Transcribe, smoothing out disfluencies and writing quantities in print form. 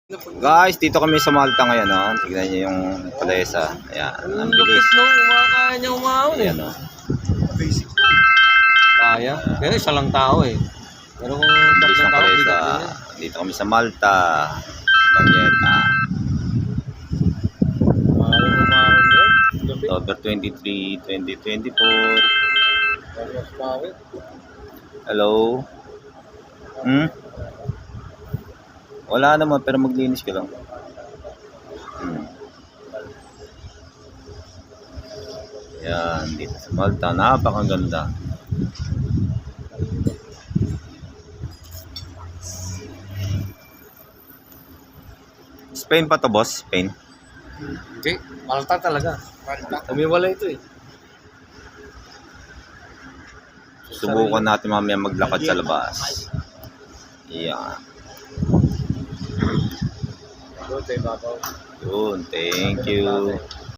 Guys, dito kami sa Malta ngayon, no? Tignan niyo yung palesa. Ayan, ang bilis. Lupit no, kaya niya umahon eh. Ayan, no? Basic. Kaya. Pero isa lang tao eh. Pero kung Ang bilis tatlong ng tao, palesa. bigat din yan. Dito kami sa Malta. Marietta. Ayaw umahon doon. Lupit. October 23, 2024. Mas pawit. Hello? Wala naman, pero maglinis ka lang. Yan, dito sa Malta. Napakaganda. Spain pa to, boss? Spain? Hindi. Malta talaga. Umiwala ito eh. Subukan natin mamaya maglakad sa labas. Yan. Doon tayo babaw. Yun, thank you.